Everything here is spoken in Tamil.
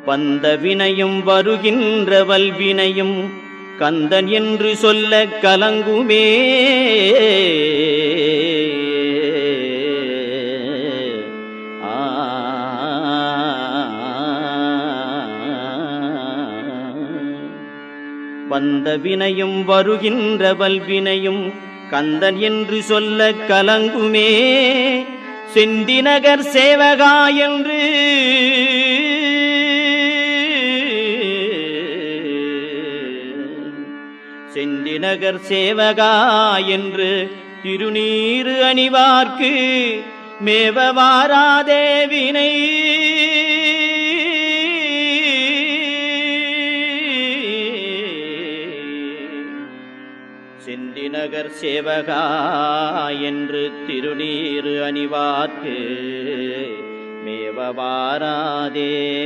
வந்த வினையும் வருகின்ற வல்வினையும் கந்தன் என்று சொல்ல கலங்குமே. வந்த வினையும் வருகின்ற வல்வினையும் கந்தன் என்று சொல்ல கலங்குமே. செந்திநகர் சேவகா என்று செந்திநகர் சேவகா என்று திருநீறு அணிவார்க்கு மேவவாராதே வினை. செந்திநகர் சேவகா என்று திருநீறு அணிவார்க்கு மேவவாராதே